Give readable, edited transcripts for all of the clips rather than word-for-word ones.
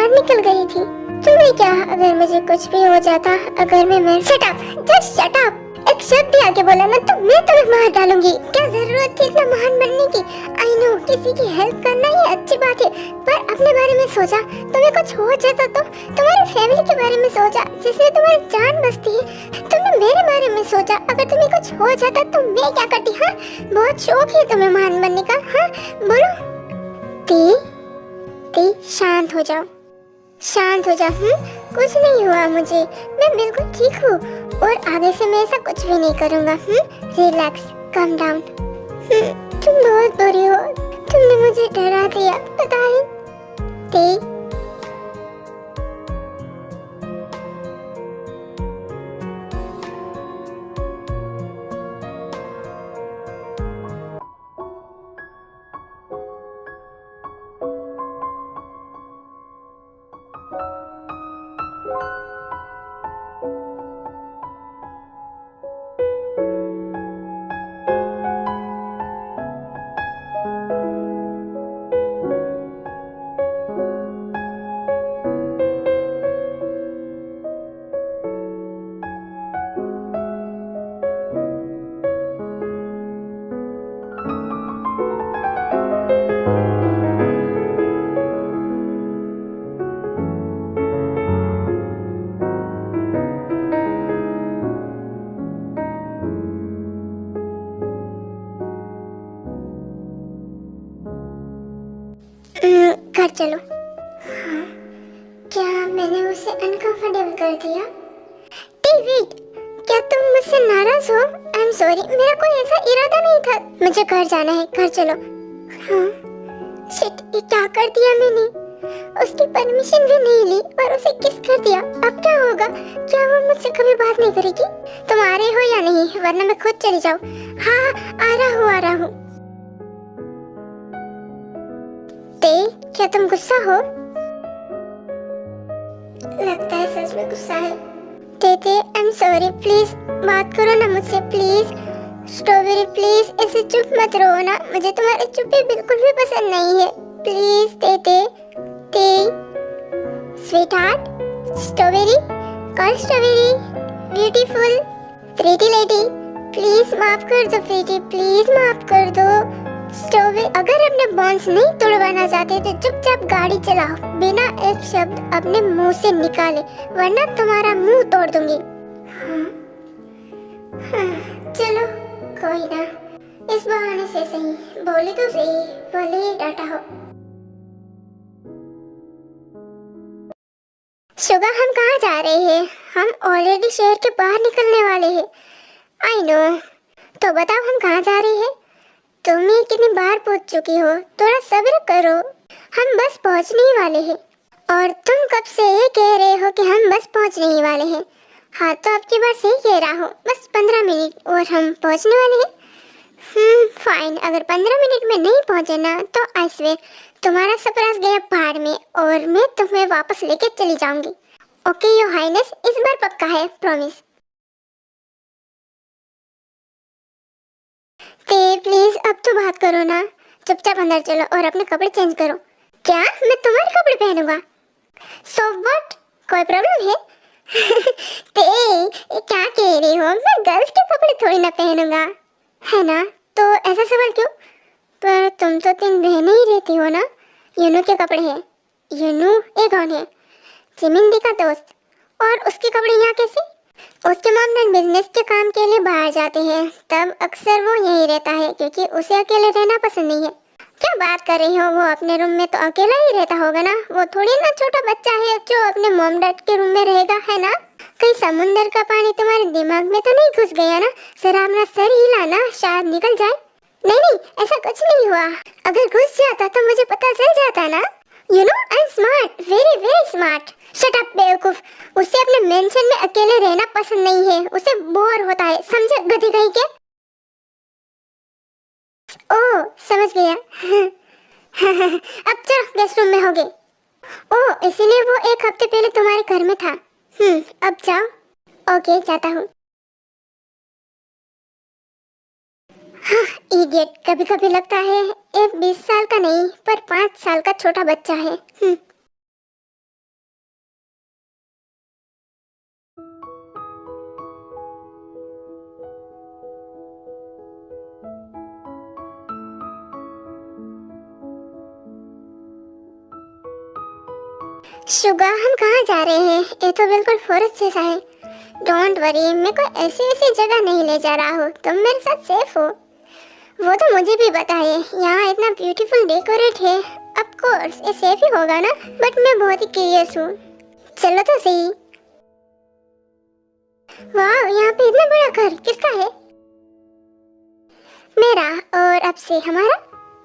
बाहर निकल गई थी। तुम्हें क्या, अगर मुझे कुछ भी हो जाता, अगर मैं shut up, just shut up. एक शब्द भी आगे बोला ना तो मैं तुम्हें मार डालूंगी। क्या जरूरत थी इतना महान बनने की? आई नो किसी की हेल्प करना ये अच्छी बात है, पर अपने बारे में सोचा। तुम्हें कुछ हो जाता तो? तुम्हारी फैमिली के बारे में सोचा जिसमें तुम्हारी जान बसती है। तुमने मेरे बारे में सोचा, अगर तुम्हें कुछ हो जाता तो मैं क्या करती? हाँ, बहुत शौक है तुम्हें महान बनने का। हाँ बोलो। ती शांत हो जाओ, शांत हो जाओ। कुछ नहीं हुआ मुझे, मैं बिल्कुल ठीक हूँ और आगे से मैं ऐसा कुछ भी नहीं करूँगा। Relax, come down. तुम बहुत बुरी हो, तुमने मुझे डरा दिया, पता है। ती घर चलो। हाँ, क्या मैंने उसे अनकंफर्टेबल कर दिया? वेट, क्या तुम मुझसे नाराज हो? आई एम सॉरी, मेरा कोई ऐसा इरादा नहीं था। मुझे घर जाना है, घर चलो। हाँ, शिट, ये क्या कर दिया मैंने? उसकी परमिशन भी नहीं ली और उसे किस कर दिया। अब क्या होगा? क्या वो मुझसे कभी बात नहीं करेगी? तुम आ रहे हो या नहीं, वरना मैं खुद चली जाऊँ। हाँ, आ रहा हूँ, आ रहा हूँ। क्या तुम गुस्सा हो? लगता है सच में गुस्सा है। आई एम सॉरी, प्लीज बात करो ना मुझसे, प्लीज। स्ट्रॉबेरी प्लीज ऐसे चुप मत रहो ना, मुझे तुम्हारे चुप्पी बिल्कुल भी पसंद नहीं है। प्लीज ते sweet heart, strawberry, call strawberry, beautiful, pretty lady, please माफ कर दो प्रीटी, प्लीज माफ कर दो। स्ट्रॉबेरी, अगर अपने बॉन्ड्स नहीं तोड़वाना चाहते तो चुपचाप गाड़ी चलाओ, बिना एक शब्द अपने मुंह से निकाले, वरना तुम्हारा मुंह तोड़ दूंगी। हाँ, चलो कोई ना, इस बहाने से सही, बोले तो सही, भले ही डांटा हो। शुगर, हम कहाँ जा रहे हैं? हम ऑलरेडी शहर के बाहर निकलने वाले हैं। आई नो, तो बताओ हम कहाँ जा रहे हैं? तुम ही कितनी बार पूछ चुकी हो, थोड़ा सब्र करो, हम बस पहुंचने ही वाले हैं। और तुम कब से ये कह रहे हो कि हम बस पहुंचने ही वाले हैं? हाँ, तो अब की बार सही कह रहा हूँ, बस 15 मिनट और हम पहुंचने वाले हैं। फाइन, अगर 15 मिनट में नहीं पहुंचे ना तो आई स्वेयर तुम्हारा सरप्राइज गया भाड़ में और मैं तुम्हें वापस लेके चली जाऊंगी। ओके योर हाइनेस, इस बार पक्का है, प्रॉमिस। प्लीज अब तो बात करो ना, चुपचाप अंदर चलो और अपने कपड़े चेंज करो। क्या मैं तुम्हारे कपड़े पहनूंगा? सो व्हाट, कोई प्रॉब्लम है? ये क्या कह रही हो? मैं गर्ल्स के कपड़े थोड़ी ना पहनूंगा, है ना? तो ऐसा सवाल क्यों? पर तुम तो 3 बहनें ही रहती हो ना। यूनू के कपड़े हैं। यूनू ये कौन है? जिमिंदी का दोस्त। और उसके कपड़े यहाँ कैसे? उसके मॉम बिजनेस के काम के लिए बाहर जाते हैं, तब अक्सर वो यहीं रहता है क्योंकि उसे अकेले रहना पसंद नहीं है। क्या बात कर रही हो? वो अपने रूम में तो अकेला ही रहता होगा ना, वो थोड़ी ना छोटा बच्चा है जो अपने मॉम डैड के रूम में रहेगा, है ना? कहीं समुंदर का पानी तुम्हारे दिमाग में तो नहीं घुस गया ना? जरा अपना सर हिलाना, शायद निकल जाए। नहीं नहीं, ऐसा कुछ नहीं हुआ। अगर घुस जाता तो मुझे पता चल जाता ना। You know I am smart, very very smart. Shut up बेवकूफ। उसे अपने मेंशन में अकेले रहना पसंद नहीं है, उसे बोर होता है, समझे गधी कहीं के? ओह समझ गया। अब चलो गेस्ट रूम में होगे। ओह इसीलिए वो 1 हफ्ते पहले तुम्हारे घर में था। अब जाओ। ओके जाता हूँ। हाँ इडियट, कभी कभी लगता है एक 20 साल का नहीं पर 5 साल का छोटा बच्चा है। शुगा, हम कहाँ जा रहे हैं? ये तो बिल्कुल फॉरेस्ट जैसा है। डोंट वरी, मैं कोई ऐसी ऐसी जगह नहीं ले जा रहा हूँ, तुम मेरे साथ सेफ हो। वो तो मुझे भी पता है, यहाँ इतना ब्यूटीफुल डेकोरेट है, ऑफ कोर्स ये सेफ ही होगा ना, बट मैं बहुत ही क्यूरियस हूँ। चलो तो सही। वाह, यहाँ पे इतना बड़ा घर किसका है? मेरा, और अब से हमारा।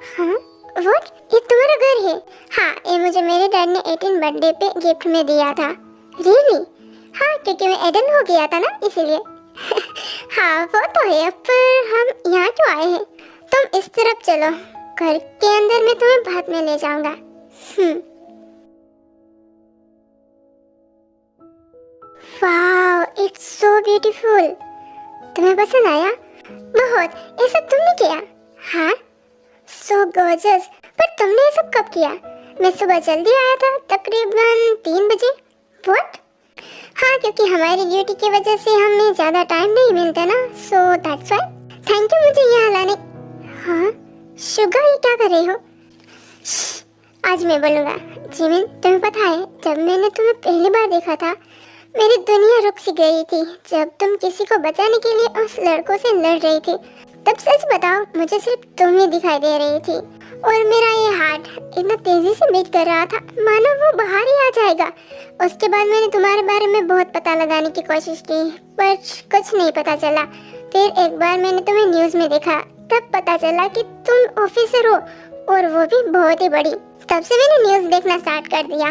हाँ, व्हाट? ये तुम्हारा घर है? हाँ, ये मुझे मेरे डैड ने 18 बर्थडे पे गिफ्ट में दिया था। रियली? हाँ, क्योंकि मैं एडल्ट हो गया था ना, इसीलिए। हाँ वो तो है, पर हम यहाँ क्यों आए हैं? तुम इस तरफ चलो, घर के अंदर मैं तुम्हें बाद में ले जाऊंगा। Wow, it's so beautiful. तुम्हें पसंद आया? बहुत। ये सब तुमने किया? हाँ, सो गॉर्जियस। पर तुमने ये सब कब किया? मैं सुबह जल्दी आया था, तकरीबन 3 बजे। व्हाट? हाँ, क्योंकि हमारी ड्यूटी की वजह से हमें ज़्यादा टाइम नहीं मिलता ना, so that's why. Thank you मुझे यहाँ लाने। हाँ, शुगर, ये क्या कर रही हो? आज मैं बोलूँगा। जिमिन, तुम्हें पता है, जब मैंने तुम्हें पहली बार देखा था, मेरी दुनिया रुक सी गई थी। जब तुम किसी को बचाने के लिए उस लड़कों से लड़ रही थी, तब सच बताओ, मुझे सिर्फ तुम ही दिखाई दे रही थी। और मेरा ये हार्ट इतना तेजी से बीट कर रहा था, मानो वो बाहर ही आ जाएगा। उसके बाद मैंने तुम्हारे बारे में बहुत पता लगाने की कोशिश की, पर कुछ नहीं पता चला। फिर एक बार मैंने तुम्हें न्यूज़ में देखा, तब पता चला कि तुम ऑफिसर हो, और वो भी बहुत ही बड़ी। तब से मैंने न्यूज़ देखना स्टार्ट कर दिया,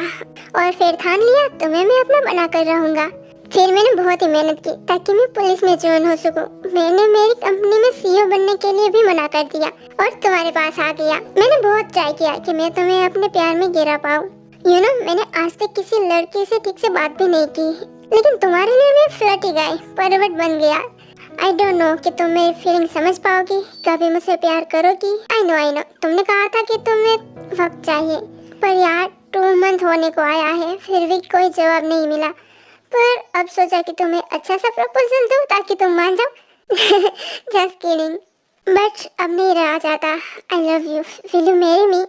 और फिर ठान लिया तुम्हें मैं अपना बना कर रहूँगा। फिर मैंने बहुत ही मेहनत की ताकि मैं पुलिस में ज्वाइन हो सकूं। मैंने मेरी कंपनी में सीईओ बनने के लिए भी मना कर दिया और तुम्हारे पास आ गया। मैंने बहुत ट्राई किया कि मैं तुम्हें अपने प्यार में गिरा पाऊं। यू नो, मैंने आज तक किसी लड़की से ठीक से बात भी नहीं की, लेकिन तुम्हारे लिए मैं फ्लर्टी गाय, परवट बन गया। आई डोंट नो कि तुम मेरी फीलिंग समझ पाओगी, कभी मुझसे प्यार करोगी। आई नो, तुमने कहा था कि तुम्हें वक्त चाहिए, पर यार 2 मंथ होने को आया है, फिर भी कोई जवाब नहीं मिला। पर अब सोचा कि तुम्हें अच्छा सा प्रपोजल दूं ताकि तुम मान जाओ। जस्ट किडिंग, बट अब नहीं रहा जाता। आई love you, will you marry me?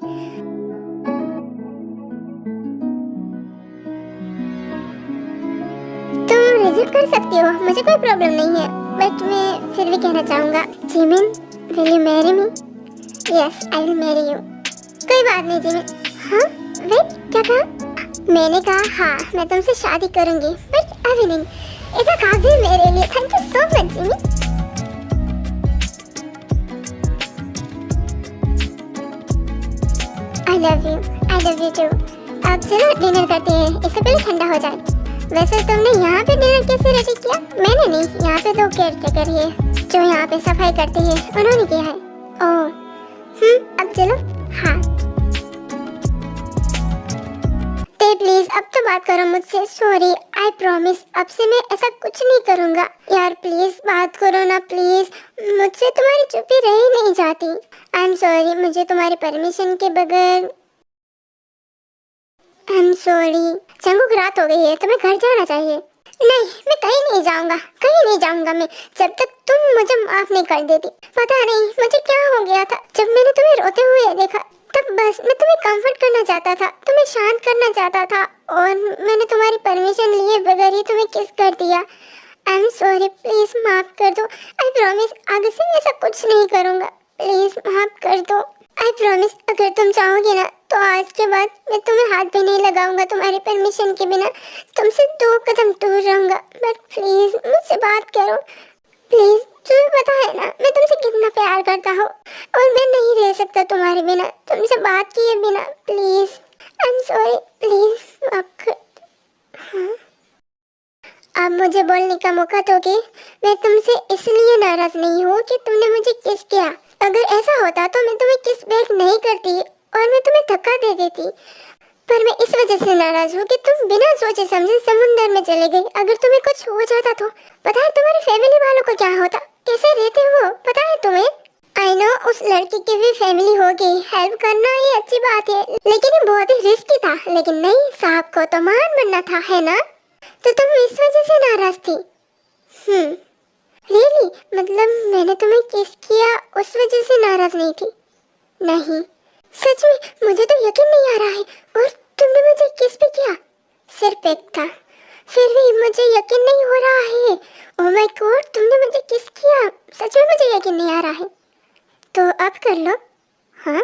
तुम रिजेक्ट कर सकती हो, मुझे कोई प्रॉब्लम नहीं है, बट मैं फिर भी कहना चाहूँगा। Jimin, will you marry me? Yes, I will marry you. कोई बात नहीं जिमिन। हाँ, वेट, क्या कहा? मैंने कहा हाँ, मैं तुमसे शादी करूंगी, बट अभी नहीं। इतना काफी मेरे लिए। Thank you so much Jimmy. I love you too. अब चलो डिनर करते हैं, इससे पहले ठंडा हो जाए। वैसे तुमने यहाँ पे डिनर कैसे रेडी किया? मैंने नहीं, यहाँ पे 2 केयरटेकर है जो यहाँ पे सफाई करते हैं, उन्होंने किया है। ओह, अब चलो। हाँ प्लीज, अब तो बात करो मुझसे। सॉरी, आई प्रॉमिस, अब से मैं ऐसा कुछ नहीं करूँगा। यार प्लीज बात करो ना, प्लीज। मुझसे तुम्हारी चुप्पी रही नहीं जाती। आई एम सॉरी, मुझे तुम्हारी परमिशन के बगैर। I am sorry. चंगुक, रात हो गई है, तुम्हें घर जाना चाहिए। नहीं, मैं कहीं नहीं जाऊँगा, कहीं नहीं जाऊँगा मैं, जब तक तुम मुझे माफ नहीं कर देती। पता नहीं मुझे क्या हो गया था, जब मैंने तुम्हें रोते हुए देखा, तब बस मैं तुम्हें कंफर्ट करना चाहता था, तुम्हें शांत करना चाहता था, और मैंने तुम्हारी परमिशन लिए बगैर ही तुम्हें किस कर दिया। आई एम सॉरी, प्लीज माफ कर दो। आई प्रॉमिस, आगे से ऐसा कुछ नहीं करूँगा, प्लीज माफ कर दो। आई प्रॉमिस, अगर तुम चाहोगे ना तो आज के बाद मैं तुम्हें हाथ भी नहीं लगाऊंगा तुम्हारी परमिशन के बिना, तुमसे 2 कदम दूर रहूँगा। बट प्लीज मुझसे बात करो, प्लीज। तुम्हें पता है ना मैं तुमसे कितना प्यार करता हूँ, और मैं नहीं रह सकता तुम्हारे बिना, तुमसे बात किए बिना। Please, I am sorry, please माफ कर। हाँ, अब मुझे बोलने का मौका दोगे? मैं तुमसे इसलिए नाराज नहीं हूँ कि तुमने मुझे किस किया। अगर ऐसा होता तो मैं तुम्हें किस बैक नहीं करती और मैं तुम्हें धक्का दे देती, पर मैं इस वजह से नाराज हूँ कि तुम बिना सोचे समझे समुंदर में चले गई। अगर तुम्हें कुछ हो जाता तो पता है तुम्हारी फैमिली वालों को क्या होता, कैसे रहते हो, पता है तुम्हें? आई नो, उस लड़की की भी फैमिली होगी, हेल्प करना ये अच्छी बात है, लेकिन ये बहुत ही रिस्की था। लेकिन नहीं, साहब को तो महान बनना था, है ना? तो तुम इस वजह से नाराज थी? रियली? मतलब मैंने तुम्हें किस किया उस वजह से नाराज नहीं थी? नहीं, सच में मुझे तो यकीन नहीं आ रहा है। और तुमने मुझे किस भी किया? सिर्फ एक था, फिर भी मुझे यकीन नहीं हो रहा है। ओह माय गॉड, तुमने मुझे किस किया? सच में मुझे यकीन नहीं आ रहा है। तो अब कर लो। हाँ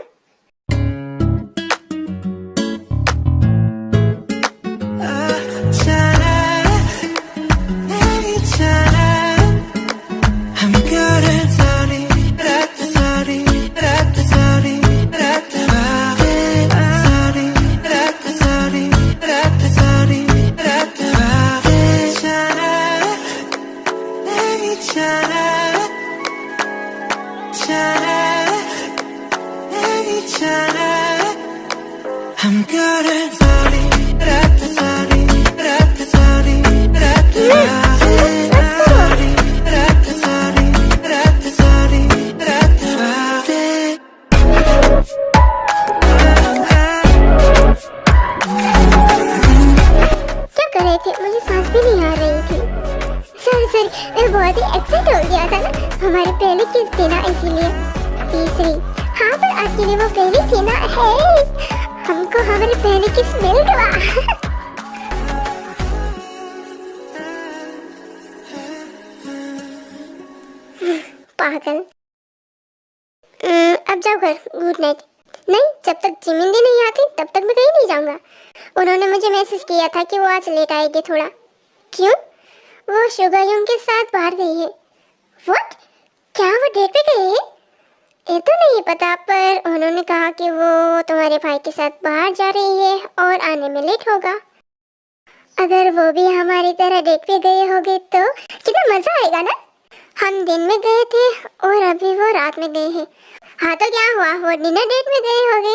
I'm good at sorry, rat sorry, rat sorry, rat sorry, rat sorry, rat sorry, rat क्या कर रहे थे? मुझे सांस भी नहीं आ रही थी। सॉरी, मैं बहुत ही एक्साइट हो गया था ना, हमारी पहली किस थी ना, इसीलिए। तीसरी, हाँ पर आज के लिए वो पहली थी ना। है हमको हमारी पहली किस मिल गया। पागल। अब जाओ घर, गुड नाइट। नहीं, जब तक जिमिंदी नहीं आती तब तक मैं कहीं नहीं जाऊंगा। उन्होंने मुझे मैसेज किया था कि वो आज लेट आएगी थोड़ा। क्यों? वो शुगायुंग के साथ बाहर गई है। व्हाट? क्या वो डेट पे गई है? ये तो नहीं पता, पर उन्होंने कहा कि वो तुम्हारे भाई के साथ बाहर जा रही है और आने में लेट होगा। अगर वो भी हमारी तरह डेट पे गए होंगे तो कितना मजा आएगा ना। हम दिन में गए थे और अभी वो रात में गए हैं। हाँ तो क्या हुआ, वो डिनर डेट में गए होंगे।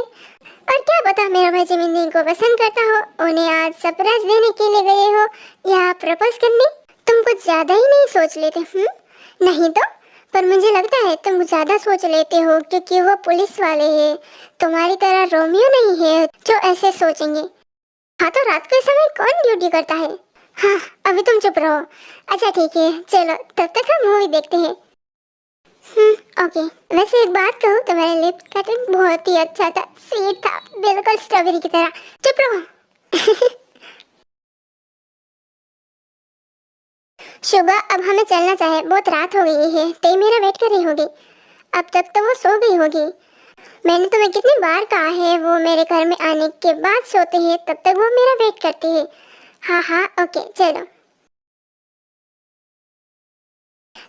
और क्या पता मेरा भाई जिमिन को पसंद करता हो, उन्हें आज सरप्राइज देने के लिए गए हो या प्रपोज करने। तुम कुछ ज्यादा ही नहीं सोच लेते? नहीं तो, पर मुझे लगता है तुम ज्यादा सोच लेते हो, क्योंकि वो पुलिस वाले हैं, तुम्हारी तरह रोमियो नहीं है जो ऐसे सोचेंगे। हाँ तो रात के समय कौन ड्यूटी करता है? हाँ अभी तुम चुप रहो। अच्छा ठीक है, चलो तब तक हम मूवी देखते हैं। ओके। वैसे एक बात कहूँ, तुम्हारे लिप कटिंग बहुत ही अच्छा था, स्वीट था, बिल्कुल स्ट्रॉबेरी की तरह। चुप रहो। शुगा, अब हमें चलना चाहिए, बहुत रात हो गई है। ते मेरा वेट कर रही होगी। अब तक तो वो सो गई होगी। मैंने तुम्हें कितनी बार कहा है वो मेरे घर में आने के बाद सोते हैं, तब तक वो मेरा वेट करती है। हाँ ओके चलो।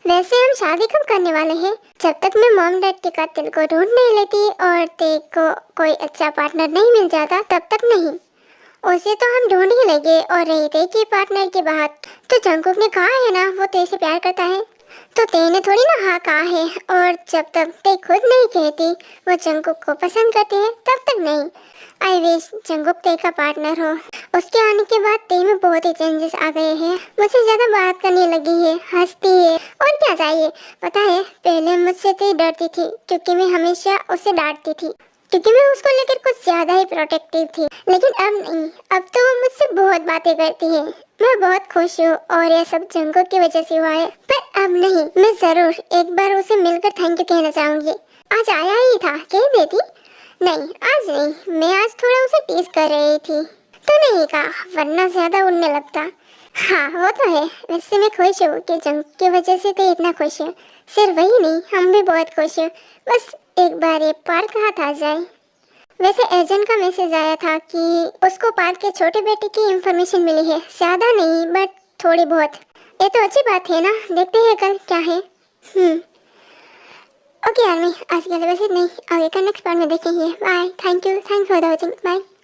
वैसे हम शादी कब करने वाले हैं? जब तक मैं मॉम डैड के कातिल को ढूंढ नहीं लेती और ते को कोई अच्छा पार्टनर नहीं मिल जाता, तब तक नहीं। उसे तो हम ढूंढ ही लेंगे। और रही ते की पार्टनर की बात, तो जंगकुक ने कहा है ना वो ते से प्यार करता है, तो ते ने थोड़ी ना हाँ कहा है। और जब तक ते खुद नहीं कहती वो जंगकुक को पसंद करते हैं, तब तक नहीं। आई विश जंगकुक ते का पार्टनर हो। उसके आने के बाद ते में बहुत ही चेंजेस आ गए हैं। मुझसे ज्यादा बात करने लगी है, हंसती है, और क्या चाहिए। पता है पहले मुझसे ते डरती थी, क्योंकि मैं हमेशा उसे डांटती थी, क्योंकि मैं उसको लेकर कुछ ज्यादा ही प्रोटेक्टिव थी। लेकिन अब नहीं, अब तो वो मुझसे बहुत बातें करती है। मैं बहुत खुश हूँ और ये सब जंगकुक की वजह से हुआ है। पर अब नहीं, मैं जरूर एक बार उसे मिलकर थैंक यू कहना चाहूंगी। आज आया ही था, कह देती। नहीं आज नहीं, मैं आज थोड़ा उसे टीज कर रही थी तो नहीं कहा, वरना ज्यादा उड़ने लगता। हाँ वो तो है। वैसे मैं खुश हूँ कि जंगकुक की वजह से तो इतना खुश है। सिर्फ वही नहीं, हम भी बहुत खुश हैं। बस एक बार ये पार्क हाथ आ जाए। वैसे एजेंट का मैसेज आया था कि उसको पार्क के छोटे बेटे की इंफॉर्मेशन मिली है। ज्यादा नहीं बट थोड़ी बहुत। ये तो अच्छी बात है ना, देखते हैं कल क्या है। ओके आर्मी, आज के लिए वैसे नहीं, आगे का नेक्स्ट पार्ट में देखेंगे। Bye, thank you for the watching, bye.